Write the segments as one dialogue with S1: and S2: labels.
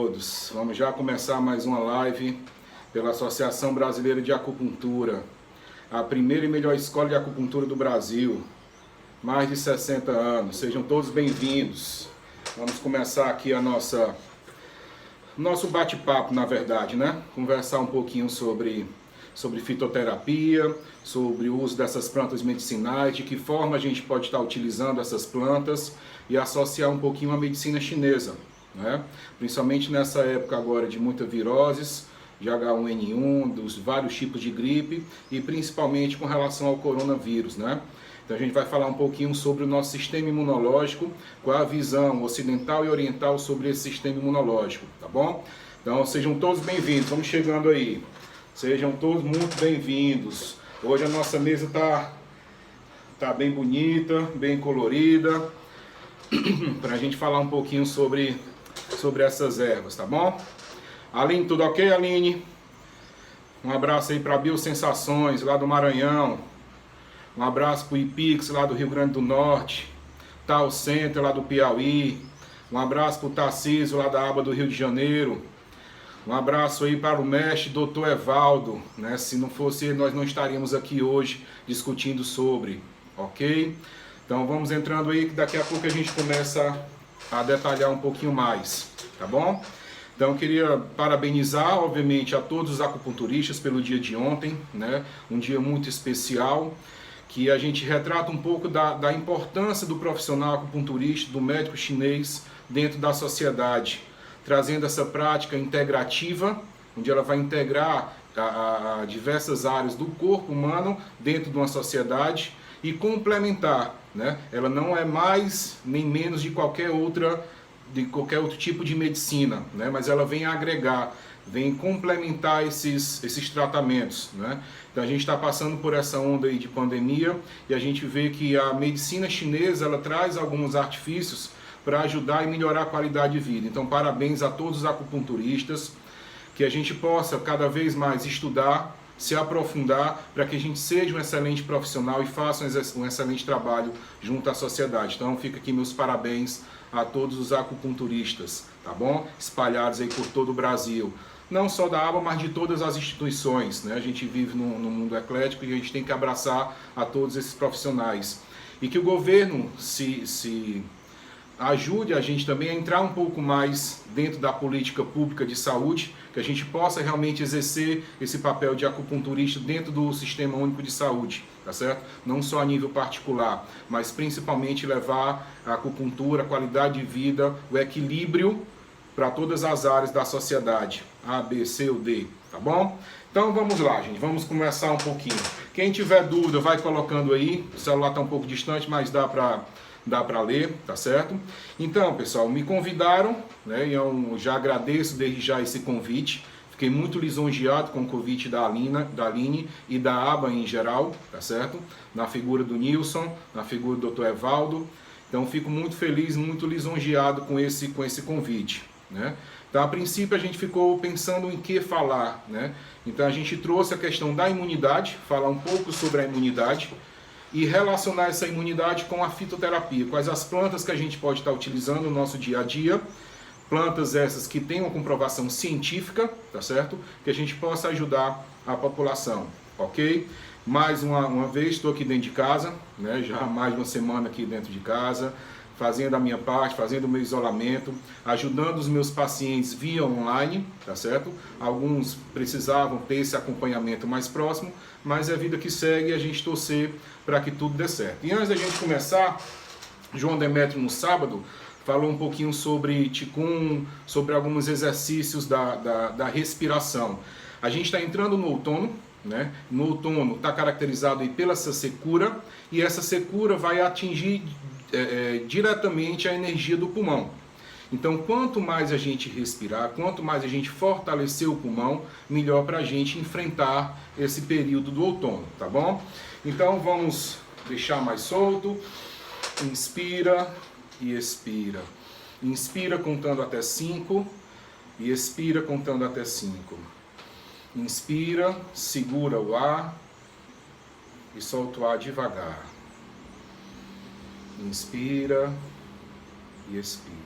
S1: Todos, vamos já começar mais uma live pela Associação Brasileira de Acupuntura, a primeira e melhor escola de acupuntura do Brasil, mais de 60 anos. Sejam todos bem-vindos. Vamos começar aqui nosso bate-papo, na verdade, né? Conversar um pouquinho sobre fitoterapia, sobre o uso dessas plantas medicinais, de que forma a gente pode estar utilizando essas plantas e associar um pouquinho a medicina chinesa, né? Principalmente nessa época agora de muita viroses, de H1N1, dos vários tipos de gripe e principalmente com relação ao coronavírus, né? Então a gente vai falar um pouquinho sobre o nosso sistema imunológico, qual a visão ocidental e oriental sobre esse sistema imunológico, tá bom? Então sejam todos bem-vindos, vamos chegando aí. Sejam todos muito bem-vindos. Hoje a nossa mesa tá bem bonita, bem colorida, para a gente falar um pouquinho sobre essas ervas, tá bom? Aline, tudo ok, Aline? Um abraço aí para Biosensações, lá do Maranhão. Um abraço para o Ipix, lá do Rio Grande do Norte. Tal Center, lá do Piauí. Um abraço para o Tarcísio, lá da Aba do Rio de Janeiro. Um abraço aí para o mestre Dr. Evaldo, né? Se não fosse ele, nós não estaríamos aqui hoje discutindo sobre, ok? Então vamos entrando aí, que daqui a pouco a gente começa a detalhar um pouquinho mais, tá bom? Então eu queria parabenizar, obviamente, a todos os acupunturistas pelo dia de ontem, né? Um dia muito especial, que a gente retrata um pouco da importância do profissional acupunturista, do médico chinês dentro da sociedade, trazendo essa prática integrativa, onde ela vai integrar a diversas áreas do corpo humano dentro de uma sociedade e complementar, né? Ela não é mais nem menos de qualquer outro tipo de medicina, né? Mas ela vem agregar, vem complementar esses tratamentos, né? Então a gente está passando por essa onda aí de pandemia e a gente vê que a medicina chinesa ela traz alguns artifícios para ajudar e melhorar a qualidade de vida. Então parabéns a todos os acupunturistas, que a gente possa cada vez mais estudar, se aprofundar, para que a gente seja um excelente profissional e faça um excelente trabalho junto à sociedade. Então fica aqui meus parabéns a todos os acupunturistas, tá bom? Espalhados aí por todo o Brasil. Não só da ABA, mas de todas as instituições, né? A gente vive num mundo eclético e a gente tem que abraçar a todos esses profissionais. E que o governo se ajude a gente também a entrar um pouco mais dentro da política pública de saúde, que a gente possa realmente exercer esse papel de acupunturista dentro do Sistema Único de Saúde, tá certo? Não só a nível particular, mas principalmente levar a acupuntura, a qualidade de vida, o equilíbrio para todas as áreas da sociedade, A, B, C ou D, tá bom? Então vamos lá, gente, vamos começar um pouquinho. Quem tiver dúvida, vai colocando aí, o celular está um pouco distante, mas dá para line, tá certo? Então, pessoal, me convidaram, né? E eu já agradeço desde já esse convite. Fiquei muito lisonjeado com o convite da Aline e da ABA em geral, tá certo? Na figura do Nilson, na figura do Dr. Evaldo. Então, fico muito feliz, muito lisonjeado com esse convite, né? Então, a princípio, a gente ficou pensando em que falar, né? Então, a gente trouxe a questão da imunidade, falar um pouco sobre a imunidade, e relacionar essa imunidade com a fitoterapia, quais as plantas que a gente pode estar utilizando no nosso dia a dia, plantas essas que têm uma comprovação científica, tá certo? Que a gente possa ajudar a população, ok? Mais uma vez, estou aqui dentro de casa, né? Já há mais de uma semana aqui dentro de casa, fazendo a minha parte, fazendo o meu isolamento, ajudando os meus pacientes via online, tá certo? Alguns precisavam ter esse acompanhamento mais próximo, mas é a vida que segue e a gente torcer para que tudo dê certo. E antes da gente começar, João Demétrio no sábado falou um pouquinho sobre Qigong, sobre alguns exercícios da respiração. A gente está entrando no outono, né? No outono está caracterizado aí pela essa secura, e essa secura vai atingir diretamente a energia do pulmão. Então, quanto mais a gente respirar, quanto mais a gente fortalecer o pulmão, melhor para a gente enfrentar esse período do outono, tá bom? Então, vamos deixar mais solto. Inspira e expira. Inspira contando até 5 e expira contando até 5. Inspira, segura o ar e solta o ar devagar. Inspira e expira.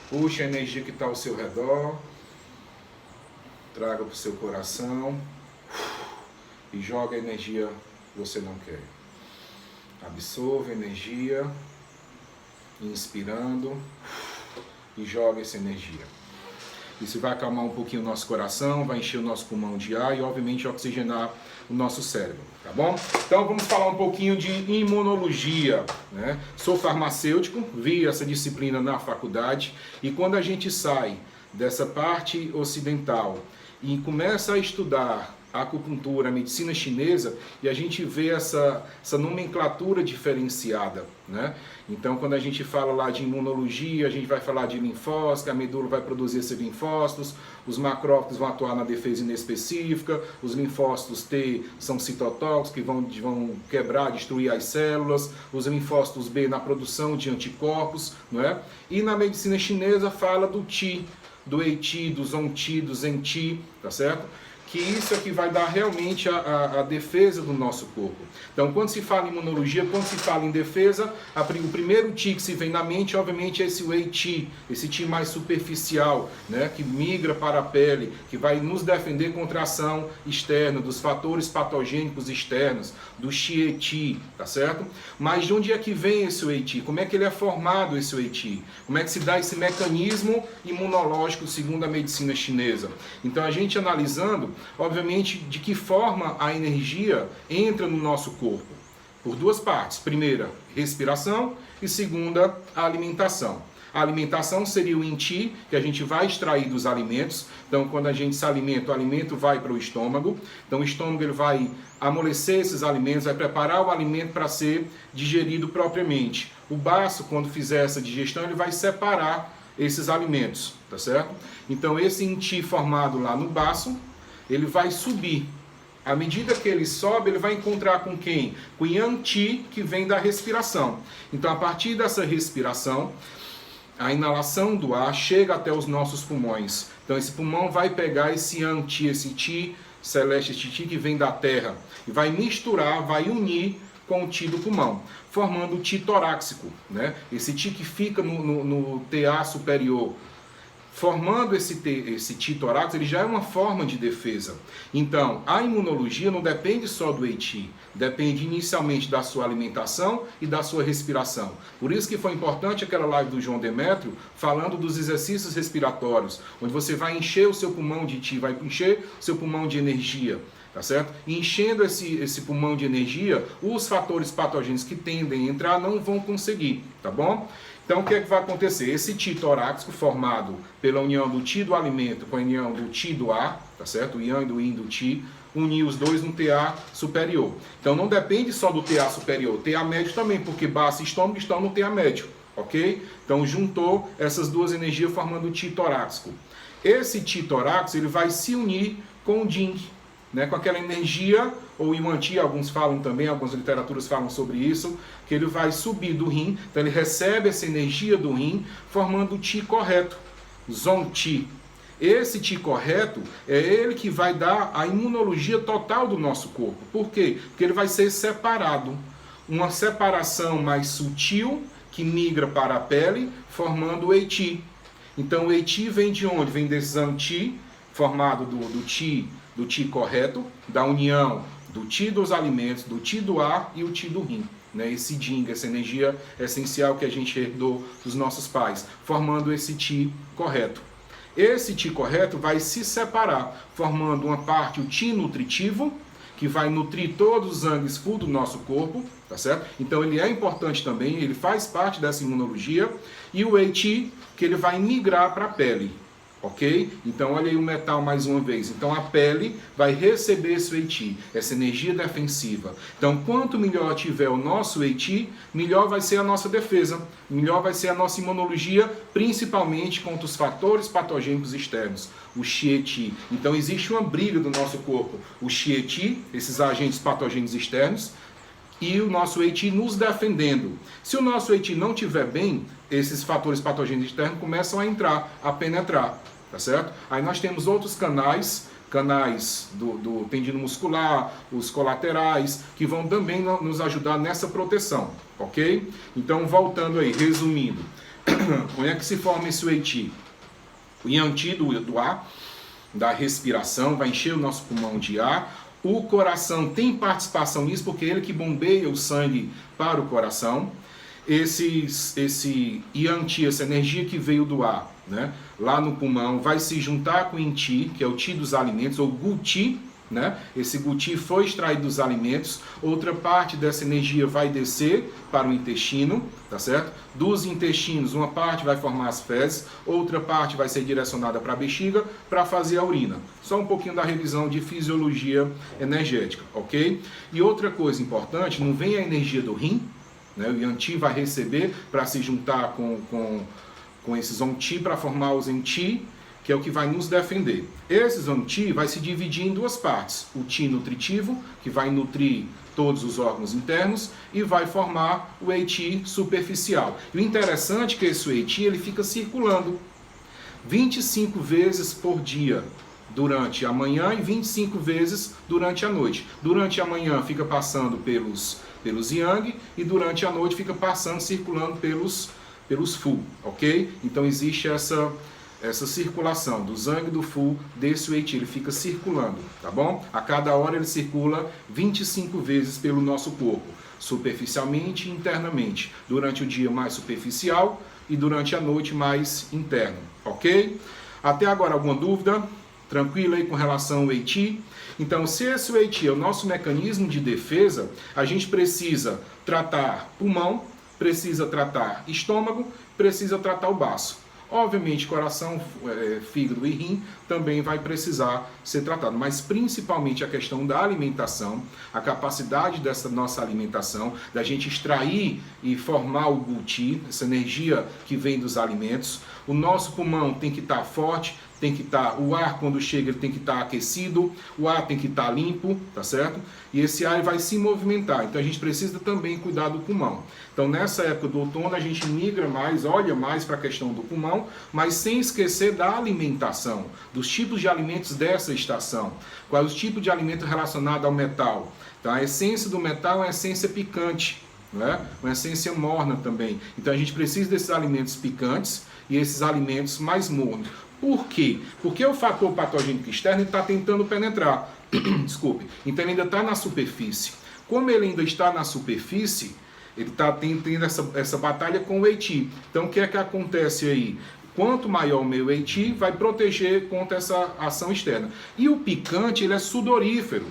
S1: Puxe a energia que está ao seu redor, traga para o seu coração e joga a energia que você não quer. Absorva a energia, inspirando, e joga essa energia. Isso vai acalmar um pouquinho o nosso coração, vai encher o nosso pulmão de ar e, obviamente, oxigenar o nosso cérebro, tá bom? Então, vamos falar um pouquinho de imunologia, né? Sou farmacêutico, vi essa disciplina na faculdade e quando a gente sai dessa parte ocidental e começa a estudar a acupuntura, a medicina chinesa, e a gente vê essa nomenclatura diferenciada, né? Então, quando a gente fala lá de imunologia, a gente vai falar de linfócitos, que a medula vai produzir esses linfócitos, os macrófagos vão atuar na defesa inespecífica, os linfócitos T são citotóxicos, que vão quebrar, destruir as células, os linfócitos B na produção de anticorpos, não é? E na medicina chinesa fala do Qi, do Ei-Qi, do Zong-Qi, do Zen-Qi, tá certo? Que isso é que vai dar realmente a defesa do nosso corpo. Então, quando se fala em imunologia, quando se fala em defesa, o primeiro Qi que se vem na mente, obviamente, é esse Wei-Qi, esse Qi mais superficial, né, que migra para a pele, que vai nos defender contra a ação externa, dos fatores patogênicos externos, do Xie-Qi, tá certo? Mas de onde é que vem esse Wei-Qi? Como é que ele é formado, esse Wei-Qi? Como é que se dá esse mecanismo imunológico segundo a medicina chinesa? Então, a gente analisando, obviamente, de que forma a energia entra no nosso corpo. Por duas partes. Primeira, respiração e segunda, a alimentação. A alimentação seria o Yin-Qi, que a gente vai extrair dos alimentos. Então, quando a gente se alimenta, o alimento vai para o estômago. Então, o estômago ele vai amolecer esses alimentos, vai preparar o alimento para ser digerido propriamente. O baço, quando fizer essa digestão, ele vai separar esses alimentos, tá certo? Então, esse Yin-Qi formado lá no baço, ele vai subir. À medida que ele sobe, ele vai encontrar com quem? Com o Yang-Qi, que vem da respiração. Então, a partir dessa respiração, a inalação do ar chega até os nossos pulmões. Então, esse pulmão vai pegar esse Yang-Qi, esse Qi celeste, esse Qi que vem da terra, e vai misturar, vai unir com o Qi do pulmão, formando o Qi torácico, né? Esse Qi que fica no TA superior. Formando esse Qi torácico, ele já é uma forma de defesa. Então, a imunologia não depende só do Ei-Qi, depende inicialmente da sua alimentação e da sua respiração. Por isso que foi importante aquela live do João Demétrio, falando dos exercícios respiratórios, onde você vai encher o seu pulmão de Qi, vai encher o seu pulmão de energia. Tá certo? E enchendo esse pulmão de energia, os fatores patogênicos que tendem a entrar não vão conseguir, tá bom? Então, o que é que vai acontecer? Esse Qi torácico formado pela união do Qi do alimento com a união do Qi do ar, tá certo? O Yang do Yin do Qi, unir os dois no TA superior. Então, não depende só do TA superior, TA médio também, porque baço e estômago estão no TA médio, ok? Então, juntou essas duas energias formando o Qi torácico. Esse Qi torácico, ele vai se unir com o Jing, né, com aquela energia, ou Yuan-Ti, alguns falam também, algumas literaturas falam sobre isso, que ele vai subir do Yin, então ele recebe essa energia do Yin, formando o Qi correto, Zong-Qi. Esse Qi correto é ele que vai dar a imunologia total do nosso corpo. Por quê? Porque ele vai ser separado. Uma separação mais sutil, que migra para a pele, formando o Ei-Qi. Então o Ei-Qi vem de onde? Vem desse Zang-Qi, formado do Qi correto, da união do Qi dos alimentos, do Qi do ar e o Qi do Yin. Né? Esse Jing, essa energia essencial que a gente herdou dos nossos pais, formando esse Qi correto. Esse Qi correto vai se separar, formando uma parte, o Qi nutritivo, que vai nutrir todos os sangues full do nosso corpo, tá certo? Então ele é importante também, ele faz parte dessa imunologia, e o Ei-Qi, que ele vai migrar para a pele. Ok? Então olha aí o metal mais uma vez. Então a pele vai receber esse Ei-Qi, essa energia defensiva. Então quanto melhor tiver o nosso Ei-Qi, melhor vai ser a nossa defesa, melhor vai ser a nossa imunologia, principalmente contra os fatores patogênicos externos, o Xie-Qi. Então existe uma briga do nosso corpo, o Xie-Qi, esses agentes patogênicos externos, e o nosso Ei-Qi nos defendendo. Se o nosso Ei-Qi não estiver bem, esses fatores patogênicos externos começam a entrar, a penetrar, tá certo? Aí nós temos outros canais do tendino muscular, os colaterais, que vão também nos ajudar nessa proteção, ok? Então, voltando aí, resumindo, Como é que se forma esse Wei-Qi? O Yang-Qi do ar, da respiração, vai encher o nosso pulmão de ar. O coração tem participação nisso, porque é ele que bombeia o sangue para o coração. Esse Yang-Qi, essa energia que veio do ar, né, lá no pulmão, vai se juntar com o Yin-Qi, que é o Qi dos alimentos, ou Gu-Qi, né? Esse Gu-Qi foi extraído dos alimentos. Outra parte dessa energia vai descer para o intestino, tá certo? Dos intestinos, uma parte vai formar as fezes, outra parte vai ser direcionada para a bexiga para fazer a urina. Só um pouquinho da revisão de fisiologia energética, ok? E outra coisa importante, não vem a energia do rim, né? O Yang-Qi vai receber para se juntar com esses Zong-Qi para formar o Zen-Qi, que é o que vai nos defender. Esse Zong-Qi vai se dividir em duas partes. O Qi nutritivo, que vai nutrir todos os órgãos internos, e vai formar o Wei-Qi superficial. E o interessante é que esse Wei-Qi ele fica circulando 25 vezes por dia durante a manhã e 25 vezes durante a noite. Durante a manhã fica passando pelos Yang e durante a noite fica passando, circulando pelos Fu, ok? Então existe essa circulação do Zhang e do Fu desse Wei-Qi, ele fica circulando, tá bom? A cada hora ele circula 25 vezes pelo nosso corpo, superficialmente e internamente. Durante o dia mais superficial e durante a noite mais interno, ok? Até agora alguma dúvida? Tranquilo aí com relação ao Wei-Qi? Então, se esse Wei-Qi é o nosso mecanismo de defesa, a gente precisa tratar pulmão, precisa tratar estômago, precisa tratar o baço. Obviamente, coração, fígado e rim também vai precisar ser tratado, mas principalmente a questão da alimentação, a capacidade dessa nossa alimentação, da gente extrair e formar o Gu-Qi, essa energia que vem dos alimentos. O nosso pulmão tem que estar forte, tem que estar, o ar quando chega ele tem que estar aquecido, o ar tem que estar limpo, tá certo? E esse ar vai se movimentar, então a gente precisa também cuidar do pulmão. Então nessa época do outono a gente migra mais, olha mais para a questão do pulmão, mas sem esquecer da alimentação, dos tipos de alimentos dessa estação. Qual é o tipo de alimento relacionado ao metal? Então a essência do metal é a essência picante, né? Uma essência morna também. Então a gente precisa desses alimentos picantes e esses alimentos mais mornos. Por quê? Porque o fator patogênico externo está tentando penetrar. Desculpe. Então ele ainda está na superfície. Como ele ainda está na superfície, ele está tendo essa batalha com o Wei-Qi. Então o que é que acontece aí? Quanto maior o meu Wei-Qi, vai proteger contra essa ação externa. E o picante, ele é sudorífero.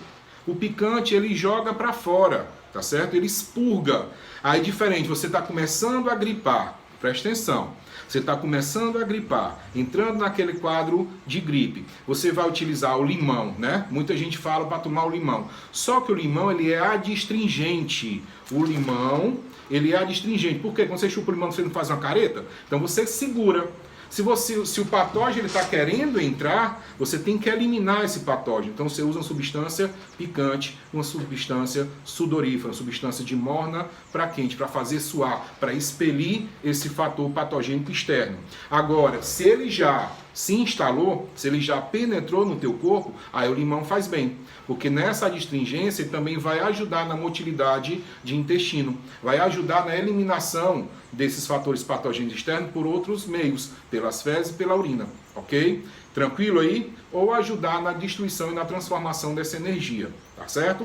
S1: O picante, ele joga para fora, tá certo? Ele expurga. Aí diferente, você está começando a gripar. Presta atenção. Você está começando a gripar, entrando naquele quadro de gripe. Você vai utilizar o limão, né? Muita gente fala para tomar o limão. Só que o limão, ele é adstringente. O limão, ele é adstringente. Por quê? Quando você chupa o limão, você não faz uma careta? Então você segura. Se o patógeno está querendo entrar, você tem que eliminar esse patógeno. Então você usa uma substância picante, uma substância sudorífera, uma substância de morna para quente, para fazer suar, para expelir esse fator patogênico externo. Agora, se ele já se instalou, se ele já penetrou no teu corpo, aí o limão faz bem. Porque nessa adstringência ele também vai ajudar na motilidade de intestino, vai ajudar na eliminação desses fatores patogênicos externos por outros meios, pelas fezes e pela urina, ok? Tranquilo aí? Ou ajudar na destruição e na transformação dessa energia, tá certo?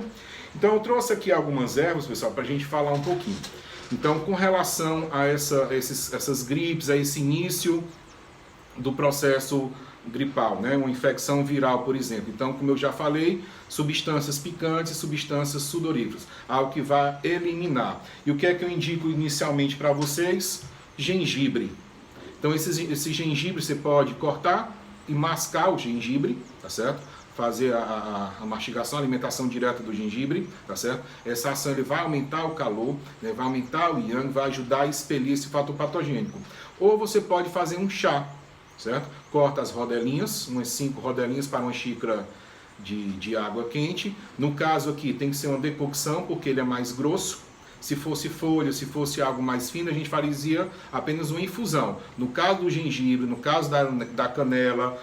S1: Então eu trouxe aqui algumas ervas, pessoal, para a gente falar um pouquinho. Então, com relação a essas gripes, a esse início do processo gripal, né? Uma infecção viral, por exemplo. Então, como eu já falei, substâncias picantes e substâncias sudoríferas, algo que vai eliminar. E o que é que eu indico inicialmente para vocês? Gengibre. Então, esse gengibre você pode cortar e mascar o gengibre, tá certo? Fazer a mastigação, a alimentação direta do gengibre, tá certo? Essa ação ele vai aumentar o calor, né? Vai aumentar o yang, vai ajudar a expelir esse fator patogênico. Ou você pode fazer um chá, certo? Corta as rodelinhas, umas 5 rodelinhas para uma xícara de água quente. No caso aqui tem que ser uma decocção, porque ele é mais grosso. Se fosse folha, se fosse algo mais fino, a gente faria apenas uma infusão. No caso do gengibre, no caso da canela,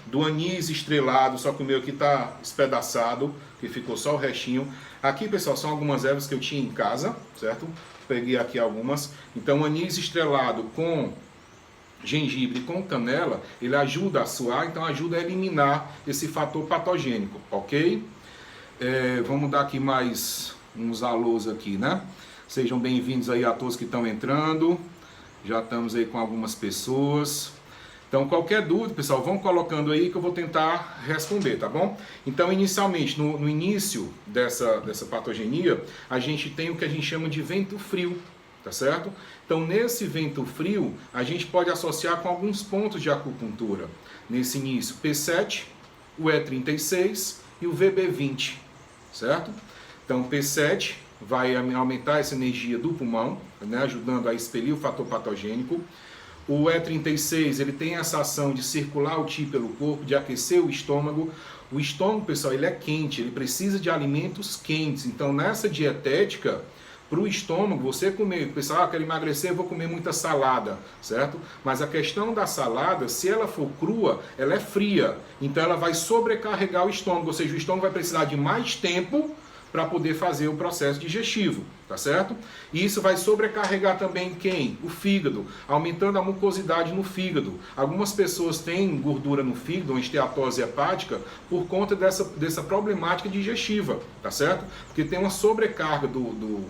S1: do anis estrelado, só que o meu aqui está espedaçado, que ficou só o restinho. Aqui, pessoal, são algumas ervas que eu tinha em casa, certo? peguei aqui algumas. Então, anis estrelado com gengibre com canela, ele ajuda a suar, então ajuda a eliminar esse fator patogênico, ok? Vamos dar aqui mais uns alôs aqui, né? Sejam bem-vindos aí a todos que estão entrando. Já estamos aí com algumas pessoas. Então, qualquer dúvida, pessoal, vão colocando aí que eu vou tentar responder, tá bom? Então, inicialmente, no início dessa patogenia, a gente tem o que a gente chama de vento frio, tá certo? Então, nesse vento frio, a gente pode associar com alguns pontos de acupuntura. Nesse início, P7, o E36 e o VB20, certo? Então, P7 vai aumentar essa energia do pulmão, né, ajudando a expelir o fator patogênico. O E36, ele tem essa ação de circular o Qi pelo corpo, de aquecer o estômago. O estômago, pessoal, ele é quente, ele precisa de alimentos quentes. Então, nessa dietética, para o estômago, você comer, pessoal, quero emagrecer, vou comer muita salada, certo? Mas a questão da salada, se ela for crua, ela é fria. Então, ela vai sobrecarregar o estômago, ou seja, o estômago vai precisar de mais tempo para poder fazer o processo digestivo, tá certo? E isso vai sobrecarregar também quem? O fígado, aumentando a mucosidade no fígado. Algumas pessoas têm gordura no fígado, uma esteatose hepática, por conta dessa problemática digestiva, tá certo? Porque tem uma sobrecarga do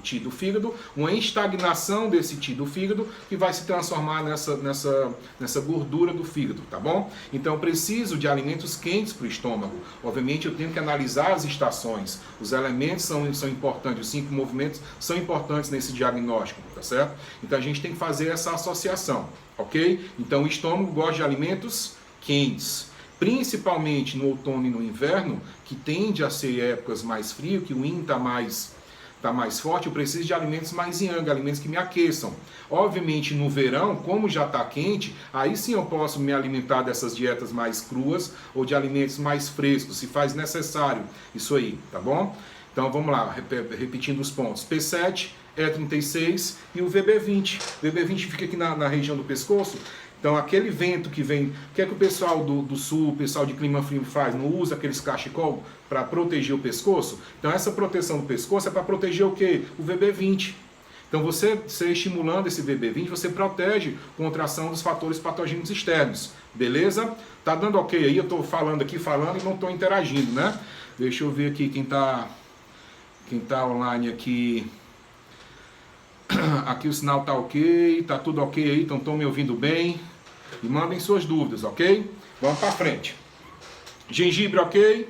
S1: Qi do fígado, uma estagnação desse Qi do fígado, que vai se transformar nessa gordura do fígado, tá bom? Então eu preciso de alimentos quentes para o estômago. Obviamente eu tenho que analisar as estações. Os elementos são importantes, os 5 movimentos são importantes nesse diagnóstico, tá certo? Então a gente tem que fazer essa associação, ok? Então o estômago gosta de alimentos quentes, principalmente no outono e no inverno, que tende a ser épocas mais frias, que o yin está mais forte, eu preciso de alimentos mais yang, alimentos que me aqueçam. Obviamente no verão, como já está quente, aí sim eu posso me alimentar dessas dietas mais cruas ou de alimentos mais frescos, se faz necessário isso aí, tá bom? Então vamos lá, repetindo os pontos. P7, E36 e o VB20. O VB20 fica aqui na região do pescoço. Então aquele vento que vem, o que é que o pessoal do sul, o pessoal de clima frio faz? Não usa aqueles cachecol para proteger o pescoço? Então essa proteção do pescoço é para proteger o quê? O VB20. Então você estimulando esse VB20, você protege contra a ação dos fatores patogênicos externos. Beleza? Tá dando ok aí? Eu estou falando e não estou interagindo, né? Deixa eu ver aqui quem tá online aqui. Aqui o sinal tá ok, tá tudo ok aí, então estão me ouvindo bem. E mandem suas dúvidas, ok? Vamos para frente. Gengibre ok,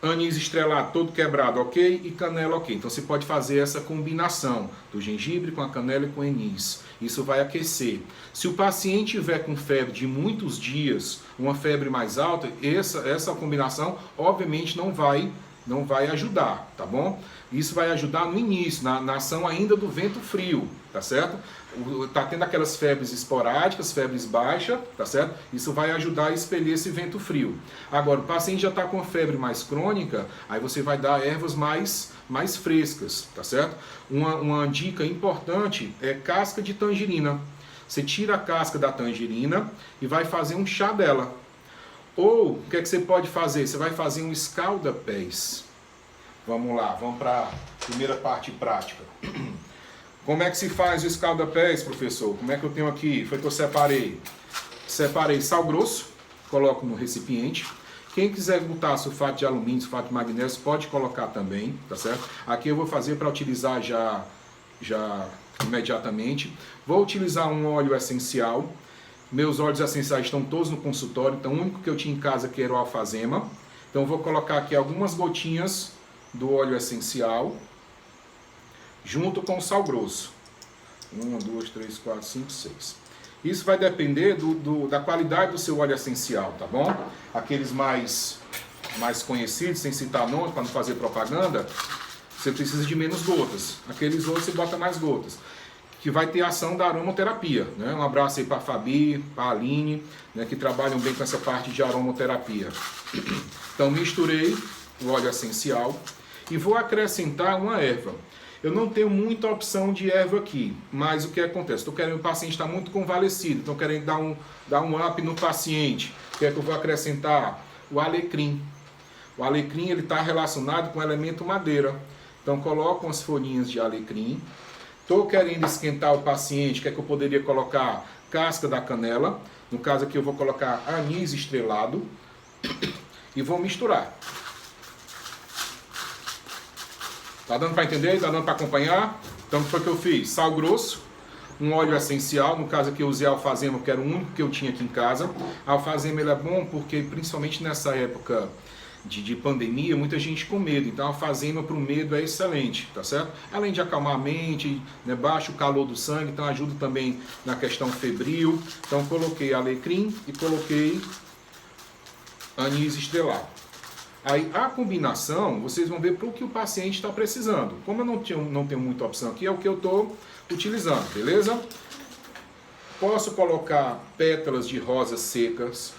S1: anis estrelado todo quebrado ok e canela ok. Então você pode fazer essa combinação do gengibre com a canela e com o anis. Isso vai aquecer. Se o paciente tiver com febre de muitos dias, uma febre mais alta, essa combinação obviamente não vai ajudar, tá bom? Isso vai ajudar no início, na ação ainda do vento frio, tá certo? Tá tendo aquelas febres esporádicas, febres baixas, tá certo? Isso vai ajudar a expelir esse vento frio. Agora, o paciente já está com febre mais crônica, aí você vai dar ervas mais frescas, tá certo? Uma dica importante é casca de tangerina. Você tira a casca da tangerina e vai fazer um chá dela. Ou, o que é que você pode fazer? Você vai fazer um escalda-pés. Vamos lá, vamos para a primeira parte prática. Como é que se faz o escalda-pés, professor? Como é que eu tenho aqui? Foi que eu separei. Separei sal grosso, coloco no recipiente. Quem quiser botar sulfato de alumínio, sulfato de magnésio, pode colocar também, tá certo? Aqui eu vou fazer para utilizar já imediatamente. Vou utilizar um óleo essencial. Meus óleos essenciais estão todos no consultório, então o único que eu tinha em casa que era o alfazema. Então eu vou colocar aqui algumas gotinhas do óleo essencial, junto com o sal grosso. 1, 2, 3, 4, 5, 6. Isso vai depender da qualidade do seu óleo essencial, tá bom? Aqueles mais conhecidos, sem citar nomes, para não fazer propaganda, você precisa de menos gotas. Aqueles outros você bota mais gotas, que vai ter ação da aromaterapia, né? Um abraço aí para a Fabi, para a Aline, né, que trabalham bem com essa parte de aromaterapia. Então misturei o óleo essencial e vou acrescentar uma erva. Eu não tenho muita opção de erva aqui, mas o que acontece? Estou querendo, o paciente está muito convalescido, estou querendo dar um up no paciente. O que é que eu vou acrescentar? O alecrim. O alecrim está relacionado com o elemento madeira. Então coloco umas folhinhas de alecrim. Estou querendo esquentar o paciente, que é que eu poderia colocar? Casca da canela. No caso aqui eu vou colocar anis estrelado. E vou misturar. Tá dando para entender? Tá dando para acompanhar? Então o que foi que eu fiz? Sal grosso, um óleo essencial, no caso aqui eu usei alfazema, que era o único que eu tinha aqui em casa. A alfazema ele é bom porque, principalmente nessa época de pandemia, muita gente com medo. Então a alfazema para o medo é excelente, tá certo? Além de acalmar a mente, né, baixa o calor do sangue, então ajuda também na questão febril. Então coloquei alecrim e coloquei anis estrelado. Aí a combinação, vocês vão ver para o que o paciente está precisando. Como eu não tenho muita opção aqui, é o que eu estou utilizando, beleza? Posso colocar pétalas de rosas secas,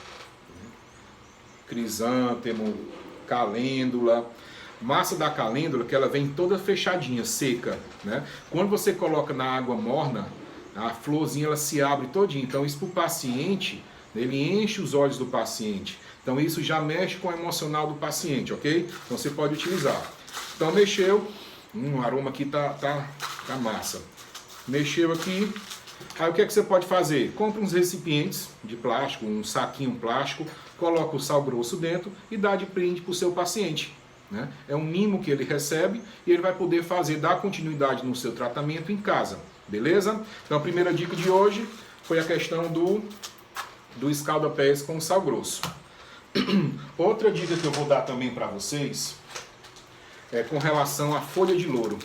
S1: crisântemo, calêndula. Massa da calêndula, que ela vem toda fechadinha, seca, né? Quando você coloca na água morna, a florzinha ela se abre todinha. Então isso para o paciente, ele enche os olhos do paciente. Então isso já mexe com o emocional do paciente, ok? Então você pode utilizar. Então mexeu, o aroma aqui tá massa. Mexeu aqui, aí o que é que você pode fazer? Compra uns recipientes de plástico, um saquinho plástico, coloca o sal grosso dentro e dá de brinde para o seu paciente. Né? É um mimo que ele recebe e ele vai poder dar continuidade no seu tratamento em casa, beleza? Então a primeira dica de hoje foi a questão do escalda-pés com sal grosso. Outra dica que eu vou dar também para vocês é com relação à folha de louro.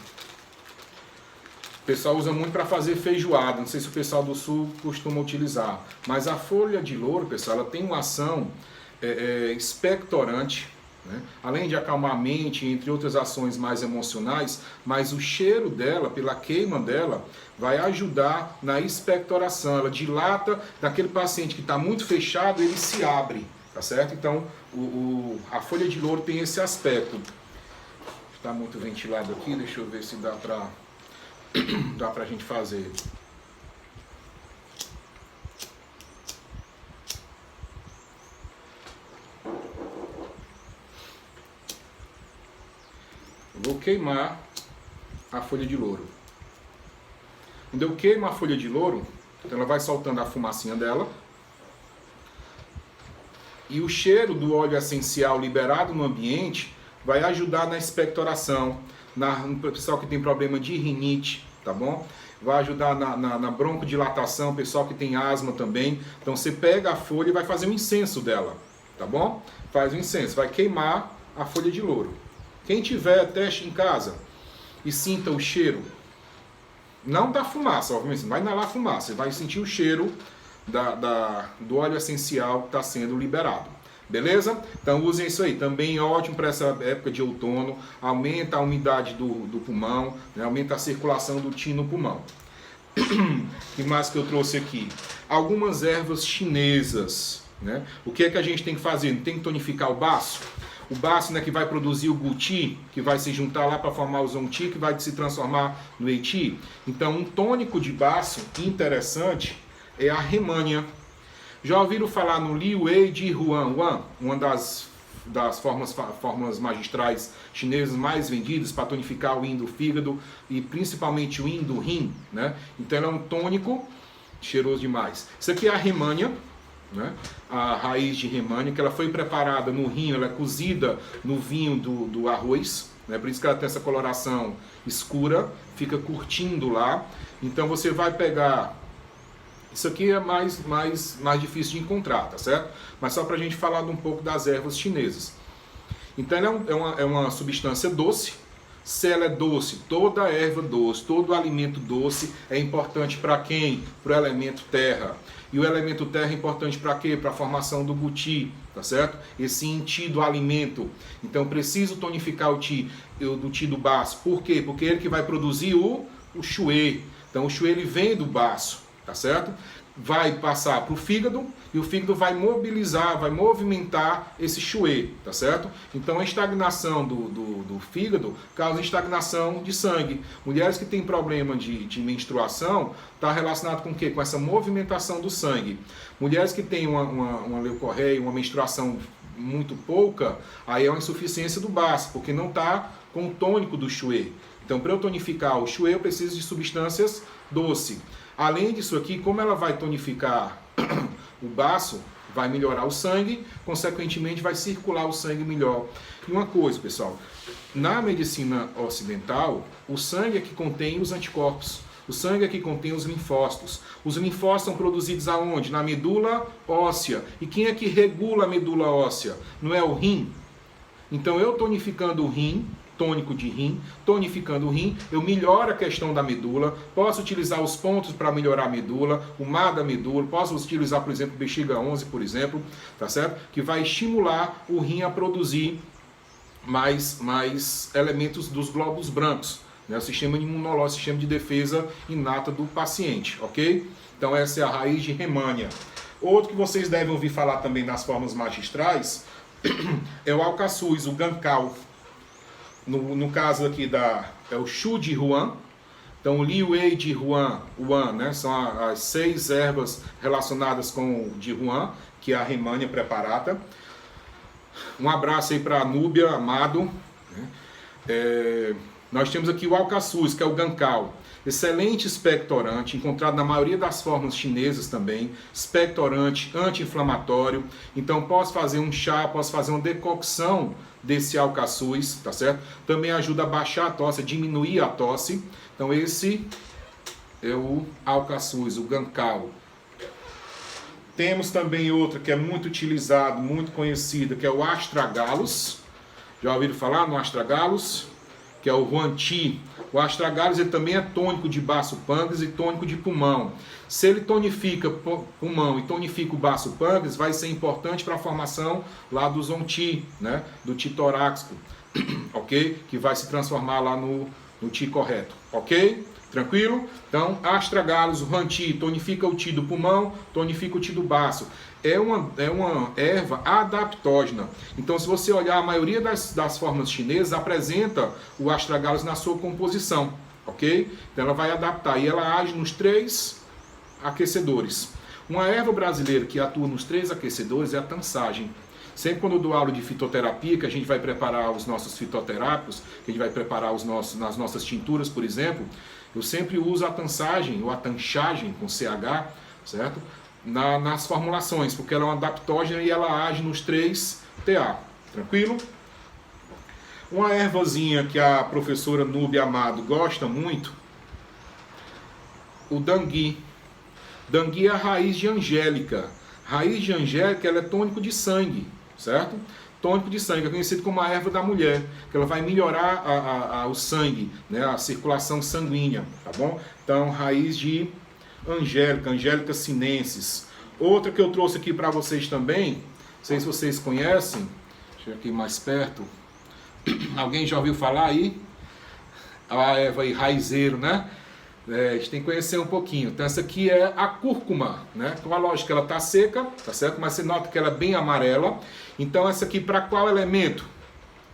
S1: O pessoal usa muito para fazer feijoada, não sei se o pessoal do sul costuma utilizar, mas a folha de louro, pessoal, ela tem uma ação expectorante, né? Além de acalmar a mente, entre outras ações mais emocionais, mas o cheiro dela, pela queima dela, vai ajudar na expectoração. Ela dilata daquele paciente que está muito fechado, ele se abre. Tá certo? Então, a folha de louro tem esse aspecto. Está muito ventilado aqui, deixa eu ver se dá pra gente fazer. Vou queimar a folha de louro. Quando eu queimo a folha de louro, então ela vai soltando a fumacinha dela. E o cheiro do óleo essencial liberado no ambiente vai ajudar na expectoração, no pessoal que tem problema de rinite, tá bom? Vai ajudar na broncodilatação, pessoal que tem asma também. Então você pega a folha e vai fazer um incenso dela, tá bom? Faz um incenso, vai queimar a folha de louro. Quem tiver teste em casa e sinta o cheiro, não da fumaça, obviamente, não vai inalar fumaça, você vai sentir o cheiro do óleo essencial que está sendo liberado. Beleza? Então usem isso aí. Também ótimo para essa época de outono. Aumenta a umidade do pulmão, né? Aumenta a circulação do Qi no pulmão. O que mais que eu trouxe aqui? Algumas ervas chinesas, né? O que é que a gente tem que fazer? Tem que tonificar o baço. O baço, né, que vai produzir o Guqi, que vai se juntar lá para formar o Zongqi, que vai se transformar no Eiqi. Então um tônico de baço interessante é a remânia. Já ouviram falar no Liu Wei de Huan, uma das formas magistrais chinesas mais vendidas para tonificar o yin do fígado e principalmente o yin do rim, né? Então ela é um tônico cheiroso demais. Isso aqui é a remânia, né? A raiz de remânia, que ela foi preparada no rim, ela é cozida no vinho do arroz, né? Por isso que ela tem essa coloração escura, fica curtindo lá. Então você vai pegar. Isso aqui é mais difícil de encontrar, tá certo? Mas só para a gente falar um pouco das ervas chinesas. Então ela é uma substância doce. Se ela é doce, toda erva doce, todo alimento doce é importante para quem? Para o elemento terra. E o elemento terra é importante para quê? Para a formação do Guqi, tá certo? Esse Qi do alimento. Então preciso tonificar o Qi do baço. Por quê? Porque é ele que vai produzir o Xue. Então o Xue ele vem do baço. Tá certo? Vai passar para o fígado e o fígado vai mobilizar, vai movimentar esse Xue, tá certo? Então a estagnação do fígado causa estagnação de sangue. Mulheres que têm problema de menstruação está relacionado com o quê? Com essa movimentação do sangue. Mulheres que têm uma leucorreia, uma menstruação muito pouca, aí é uma insuficiência do baço, porque não está com o tônico do Shui. Então, para eu tonificar o Shui, eu preciso de substâncias doces. Além disso aqui, como ela vai tonificar o baço, vai melhorar o sangue, consequentemente vai circular o sangue melhor. E uma coisa, pessoal, na medicina ocidental, o sangue é que contém os anticorpos. O sangue é que contém os linfócitos. Os linfócitos são produzidos aonde? Na medula óssea. E quem é que regula a medula óssea? Não é o rim? Então eu tonificando o rim, tônico de rim, tonificando o rim, eu melhoro a questão da medula, posso utilizar os pontos para melhorar a medula, o mar da medula, posso utilizar, por exemplo, bexiga 11, por exemplo, tá certo? Que vai estimular o rim a produzir mais elementos dos glóbulos brancos, né? O sistema imunológico, o sistema de defesa inata do paciente, ok? Então essa é a raiz de Rehmannia. Outro que vocês devem ouvir falar também nas formas magistrais é o alcaçuz, o gancal. No caso aqui é o Shu de Huan. Então o Liu Wei de Huan, né? São as 6 ervas relacionadas com o de Huan, que é a Rehmannia preparata. Um abraço aí para a Núbia Amado, né? Nós temos aqui o alcaçuz, que é o gancal. Excelente expectorante, encontrado na maioria das formas chinesas também. Expectorante, anti-inflamatório. Então posso fazer um chá, posso fazer uma decocção desse alcaçuz, tá certo? Também ajuda a baixar a tosse, a diminuir a tosse. Então esse é o alcaçuz, o gancal. Temos também outra que é muito utilizado, muito conhecida, que é o astragalus. Já ouviram falar no astragalus? Que é o Huanqi. O astragalus ele também é tônico de baço pâncreas e tônico de pulmão. Se ele tonifica pulmão e tonifica o baço pâncreas, vai ser importante para a formação lá do Zong-Ti, né? Do Ti torácico, ok? Que vai se transformar lá no Ti correto, ok? Tranquilo? Então, astragalus, o Huanqi, tonifica o Ti do pulmão, tonifica o Ti do baço. É uma erva adaptógena. Então, se você olhar, a maioria das formas chinesas apresenta o astragalus na sua composição, ok? Então, ela vai adaptar e ela age nos 3 aquecedores. Uma erva brasileira que atua nos 3 aquecedores é a tansagem. Sempre quando eu dou aula de fitoterapia, que a gente vai preparar os nossos fitoterápicos, que a gente vai preparar nas nossas tinturas, por exemplo, eu sempre uso a tansagem, ou a tanchagem com CH, certo? Nas formulações, porque ela é uma adaptógena e ela age nos 3 TA, tranquilo? Uma ervazinha que a professora Núbia Amado gosta muito, o dangui. Dangui é a raiz de angélica. Raiz de angélica, ela é tônico de sangue, certo? Tônico de sangue, é conhecido como a erva da mulher, que ela vai melhorar o sangue, né? A circulação sanguínea, tá bom? Então, raiz de angélica, Angélica sinensis. Outra que eu trouxe aqui para vocês também, não sei se vocês conhecem, deixa eu ir aqui mais perto. Alguém já ouviu falar aí? A erva aí, raizeiro, né? A gente tem que conhecer um pouquinho. Então essa aqui é a cúrcuma, né? Então a lógica, ela tá seca, tá certo? Mas você nota que ela é bem amarela. Então essa aqui para qual elemento?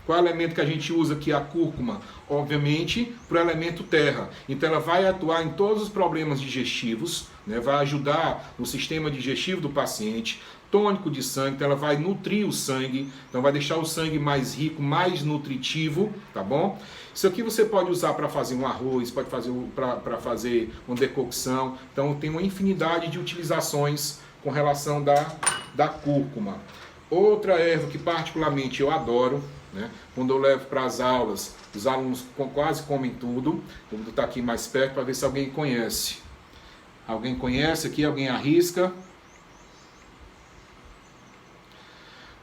S1: Qual elemento que a gente usa aqui, a cúrcuma? Obviamente, para o elemento terra. Então ela vai atuar em todos os problemas digestivos, né? Vai ajudar no sistema digestivo do paciente, tônico de sangue, então ela vai nutrir o sangue, então vai deixar o sangue mais rico, mais nutritivo, tá bom? Isso aqui você pode usar para fazer um arroz, pode fazer para fazer uma decocção, então tem uma infinidade de utilizações com relação da cúrcuma. Outra erva que particularmente eu adoro, né? Quando eu levo para as aulas, os alunos quase comem tudo. Eu vou botar aqui mais perto para ver se alguém conhece. Alguém conhece aqui? Alguém arrisca?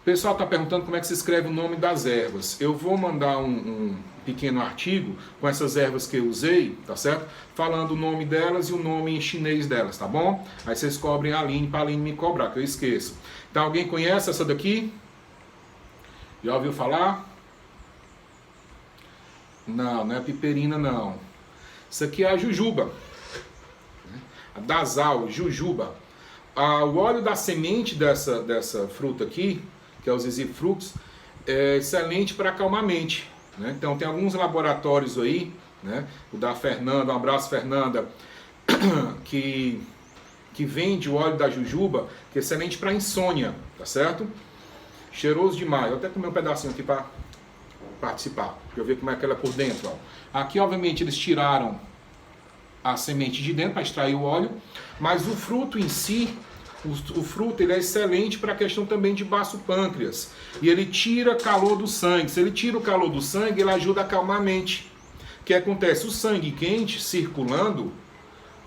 S1: O pessoal está perguntando como é que se escreve o nome das ervas. Eu vou mandar um pequeno artigo com essas ervas que eu usei, tá certo? Falando o nome delas e o nome em chinês delas, tá bom? Aí vocês cobrem a Aline para a Aline me cobrar, que eu esqueço. Então alguém conhece essa daqui? Já ouviu falar? Não, não é a piperina não. Isso aqui é a jujuba. A dasal, jujuba. O óleo da semente dessa fruta aqui, que é o zizifrux, é excelente para acalmar a mente, né? Então tem alguns laboratórios aí, né? O da Fernanda, um abraço Fernanda, que vende o óleo da jujuba, que é excelente para insônia, tá certo? Cheiroso demais. Eu até comi um pedacinho aqui para participar. Deixa eu ver como é que ela é por dentro. Ó. Aqui, obviamente, eles tiraram a semente de dentro para extrair o óleo, mas o fruto em si, o fruto ele é excelente para a questão também de baço pâncreas. E ele tira calor do sangue. Se ele tira o calor do sangue, ele ajuda a acalmar a mente. O que acontece? O sangue quente circulando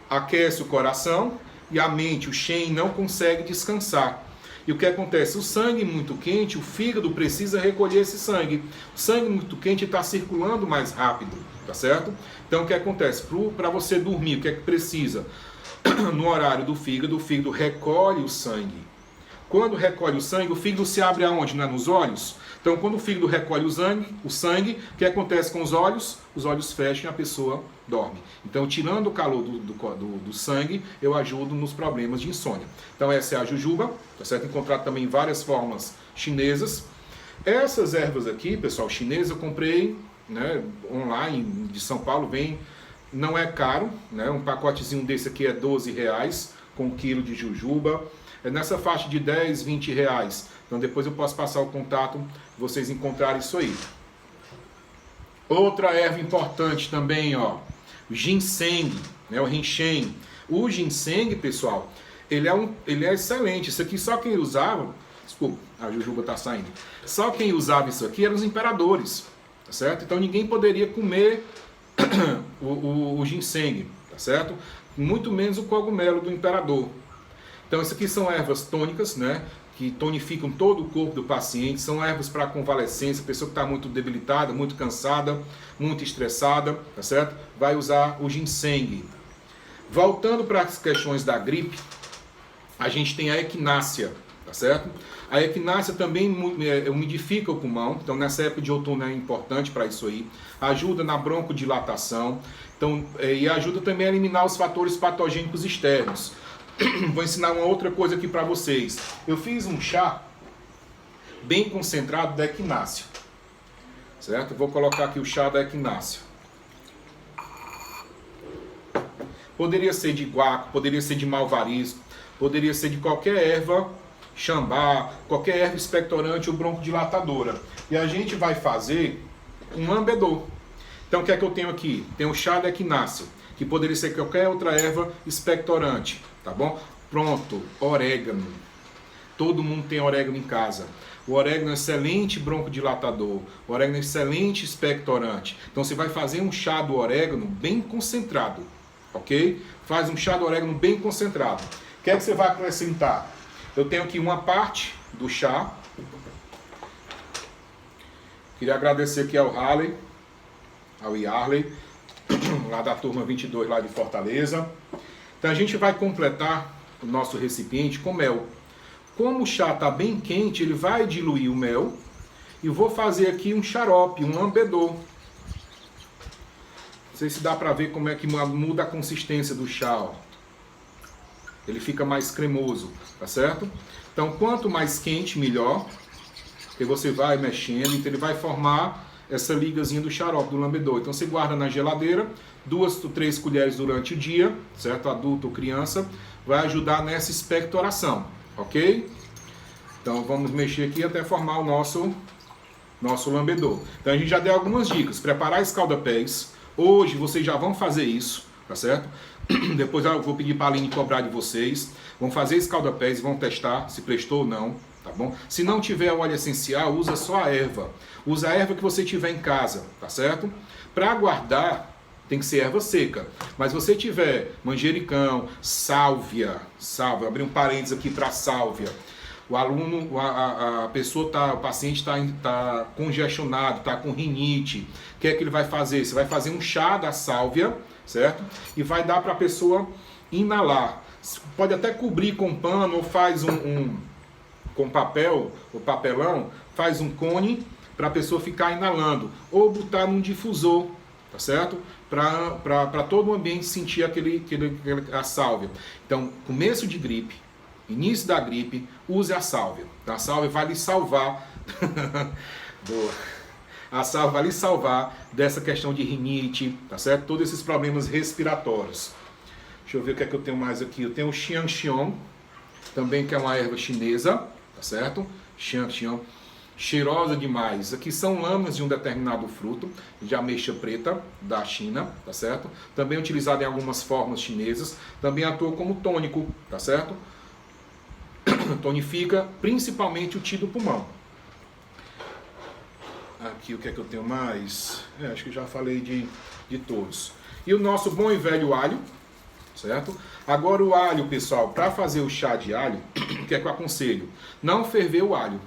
S1: aquece o coração e a mente, o Shen, não consegue descansar. E o que acontece? O sangue muito quente, o fígado precisa recolher esse sangue. O sangue muito quente está circulando mais rápido, tá certo? Então o que acontece? Para você dormir, o que é que precisa? No horário do fígado, o fígado recolhe o sangue. Quando recolhe o sangue, o fígado se abre aonde? Não é nos olhos? Então quando o fígado recolhe o sangue, o que acontece com os olhos? Os olhos fecham e a pessoa dorme. Então tirando o calor do sangue, eu ajudo nos problemas de insônia. Então essa é a jujuba, tá certo? Encontrado também em várias formas chinesas. Essas ervas aqui, pessoal, chinesas, eu comprei, né, online de São Paulo, vem, não é caro, né? Um pacotezinho desse aqui é R$12 com 1 quilo de jujuba. É nessa faixa de 10, 20 reais. Então depois eu posso passar o contato, vocês encontrarem isso aí. Outra erva importante também, ó, ginseng, né, o Renchen. O ginseng, pessoal, ele é excelente. Isso aqui só quem usava, desculpa, a jujuba tá saindo. Só quem usava isso aqui eram os imperadores, tá certo? Então ninguém poderia comer o ginseng, tá certo? Muito menos o cogumelo do imperador. Então isso aqui são ervas tônicas, né, que tonificam todo o corpo do paciente, são ervas para convalescência, pessoa que está muito debilitada, muito cansada, muito estressada, tá certo? Vai usar o ginseng. Voltando para as questões da gripe, a gente tem a equinácea, tá certo? A equinácea também umidifica o pulmão, então nessa época de outono é importante para isso aí. Ajuda na broncodilatação, então, e ajuda também a eliminar os fatores patogênicos externos. Vou ensinar uma outra coisa aqui para vocês. Eu fiz um chá bem concentrado da equinácea, certo? Vou colocar aqui o chá da equinácea. Poderia ser de guaco, poderia ser de malvarisco, poderia ser de qualquer erva, xambá, qualquer erva expectorante ou broncodilatadora. E a gente vai fazer um lambedor. Então o que é que eu tenho aqui? Tem o chá da equinácea, que poderia ser qualquer outra erva expectorante, tá bom? Pronto, orégano. Todo mundo tem orégano em casa. O orégano é excelente broncodilatador, o orégano é excelente expectorante. Então você vai fazer um chá do orégano bem concentrado, ok? Faz um chá do orégano bem concentrado. O que é que você vai acrescentar? Eu tenho aqui uma parte do chá. Queria agradecer aqui ao Harley, ao Yarley, lá da turma 22, lá de Fortaleza. Então a gente vai completar o nosso recipiente com mel. Como o chá está bem quente, ele vai diluir o mel. E vou fazer aqui um xarope, um lambedor. Não sei se dá para ver como é que muda a consistência do chá, ó. Ele fica mais cremoso, tá certo? Então quanto mais quente, melhor. Porque você vai mexendo, então ele vai formar essa ligazinha do xarope, do lambedor. Então você guarda na geladeira, 2 ou 3 colheres durante o dia, certo? Adulto ou criança, vai ajudar nessa expectoração, ok? Então vamos mexer aqui até formar o nosso lambedor. Então a gente já deu algumas dicas. Preparar escaldapés. Hoje vocês já vão fazer isso, tá certo? Depois eu vou pedir para a Aline cobrar de vocês. Vão fazer escaldapés e vão testar se prestou ou não, tá bom? Se não tiver óleo essencial, usa só a erva. Usa a erva que você tiver em casa, tá certo? Para guardar, tem que ser erva seca. Mas se você tiver manjericão, sálvia, abrir um parênteses aqui para sálvia. O aluno, a pessoa o paciente está congestionado, está com rinite. O que é que ele vai fazer? Você vai fazer um chá da sálvia, certo? E vai dar para a pessoa inalar. Pode até cobrir com pano ou faz com papel ou papelão, faz um cone para a pessoa ficar inalando. Ou botar num difusor, tá certo? Para todo o ambiente sentir a sálvia. Então, começo de gripe, início da gripe, use a sálvia. A sálvia vai lhe salvar. Boa. A sálvia vai lhe salvar dessa questão de rinite, tá certo? Todos esses problemas respiratórios. Deixa eu ver o que é que eu tenho mais aqui. Eu tenho o xiangxiong, também que é uma erva chinesa, tá certo? Xiangxiong. cheirosa demais. Aqui são lâminas de um determinado fruto, de ameixa preta, da China, tá certo? Também utilizado em algumas formas chinesas. Também atua como tônico, tá certo? Tonifica principalmente o tio do pulmão. Aqui o que é que eu tenho mais? Acho que já falei de todos. E o nosso bom e velho alho, certo? Agora o alho, pessoal, para fazer o chá de alho, o que é que eu aconselho? Não ferver o alho.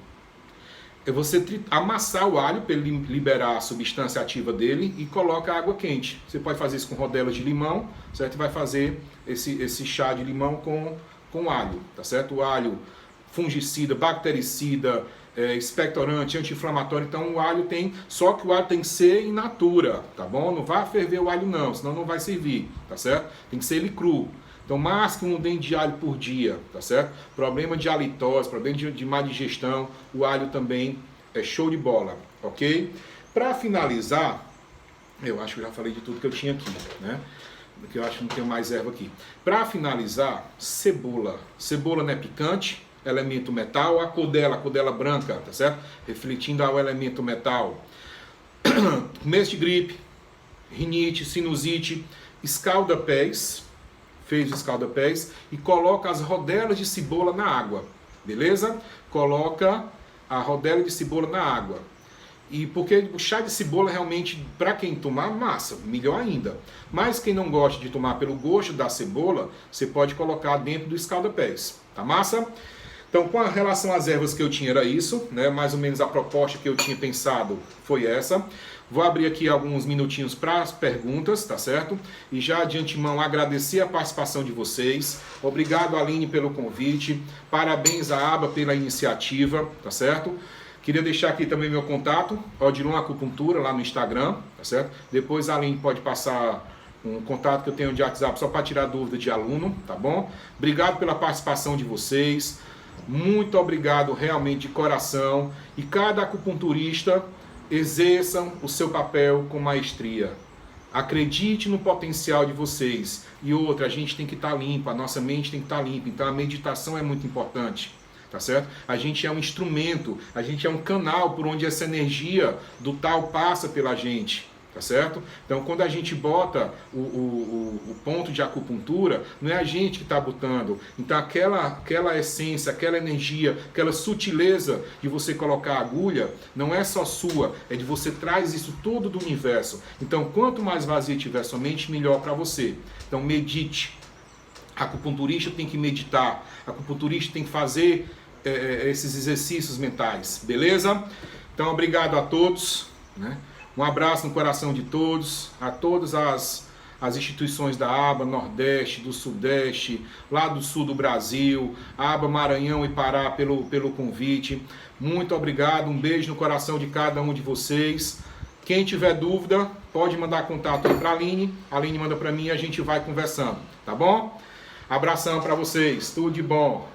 S1: É você amassar o alho para ele liberar a substância ativa dele e coloca água quente. Você pode fazer isso com rodelas de limão, certo? E vai fazer esse chá de limão com alho, tá certo? O alho fungicida, bactericida, expectorante, anti-inflamatório. Então o alho tem, só que o alho tem que ser in natura, tá bom? Não vai ferver o alho não, senão não vai servir, tá certo? Tem que ser ele cru. Então mais que um dente de alho por dia, tá certo? Problema de halitose, problema de má digestão, o alho também é show de bola, ok? Para finalizar, eu acho que eu já falei de tudo que eu tinha aqui, né? Porque eu acho que não tenho mais erva aqui. Para finalizar, cebola. Cebola não é picante, elemento metal, a cor dela branca, tá certo? Refletindo ao elemento metal. Começo de gripe, rinite, sinusite, escalda-pés, fez o escalda-pés e coloca as rodelas de cebola na água, beleza? Coloca a rodela de cebola na água. E porque o chá de cebola realmente, para quem tomar, massa, melhor ainda. Mas quem não gosta de tomar pelo gosto da cebola, você pode colocar dentro do escalda-pés, tá massa? Então, com relação às ervas que eu tinha, era isso, né? Mais ou menos a proposta que eu tinha pensado foi essa. Vou abrir aqui alguns minutinhos para as perguntas, tá certo? E já de antemão agradecer a participação de vocês. Obrigado, Aline, pelo convite. Parabéns à Aba pela iniciativa, tá certo? Queria deixar aqui também meu contato, Odilon Acupuntura, lá no Instagram, tá certo? Depois a Aline pode passar um contato que eu tenho de WhatsApp só para tirar dúvida de aluno, tá bom? Obrigado pela participação de vocês. Muito obrigado realmente de coração. E cada acupunturista exerçam o seu papel com maestria. Acredite no potencial de vocês. E outra, a gente tem que estar limpo, a nossa mente tem que estar limpa. Então a meditação é muito importante, tá certo? A gente é um instrumento, a gente é um canal por onde essa energia do tal passa pela gente, tá certo? Então quando a gente bota o ponto de acupuntura, não é a gente que está botando. Então aquela essência, aquela energia, aquela sutileza de você colocar a agulha, não é só sua, é de você traz isso todo do universo. Então quanto mais vazia tiver sua mente, melhor para você. Então medite. Acupunturista tem que meditar, acupunturista tem que fazer esses exercícios mentais, beleza? Então obrigado a todos, né? Um abraço no coração de todos, a todas as instituições da Aba Nordeste, do Sudeste, lá do Sul do Brasil, Aba Maranhão e Pará pelo convite. Muito obrigado, um beijo no coração de cada um de vocês. Quem tiver dúvida, pode mandar contato aí para a Aline manda para mim e a gente vai conversando, tá bom? Abração para vocês, tudo de bom.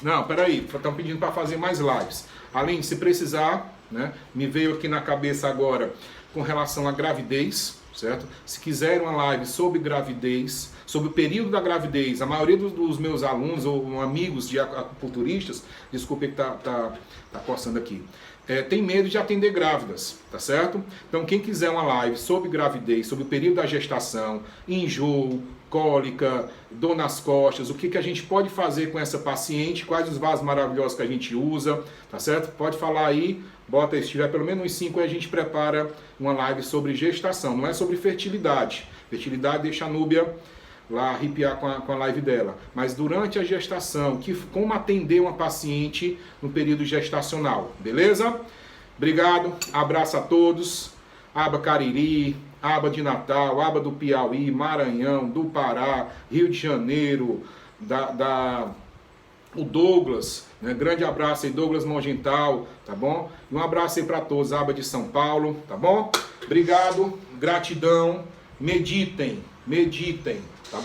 S1: Não, peraí, estão pedindo para fazer mais lives. Aline, se precisar, né, me veio aqui na cabeça agora com relação à gravidez, certo? Se quiser uma live sobre gravidez, sobre o período da gravidez, a maioria dos meus alunos ou amigos de acupunturistas, desculpe que tá coçando aqui, tem medo de atender grávidas, tá certo? Então quem quiser uma live sobre gravidez, sobre o período da gestação, enjoo, cólica, dor nas costas, o que a gente pode fazer com essa paciente, quais os vasos maravilhosos que a gente usa, tá certo? Pode falar aí, bota aí, se tiver pelo menos uns 5 aí a gente prepara uma live sobre gestação, não é sobre fertilidade. Fertilidade deixa a Núbia lá arrepiar com a live dela, mas durante a gestação, como atender uma paciente no período gestacional, beleza? Obrigado, abraço a todos, Aba Cariri, Aba de Natal, Aba do Piauí, Maranhão, do Pará, Rio de Janeiro, o Douglas, né? Grande abraço aí, Douglas Mongental, tá bom? E um abraço aí para todos, Aba de São Paulo, tá bom? Obrigado, gratidão, meditem, tá bom?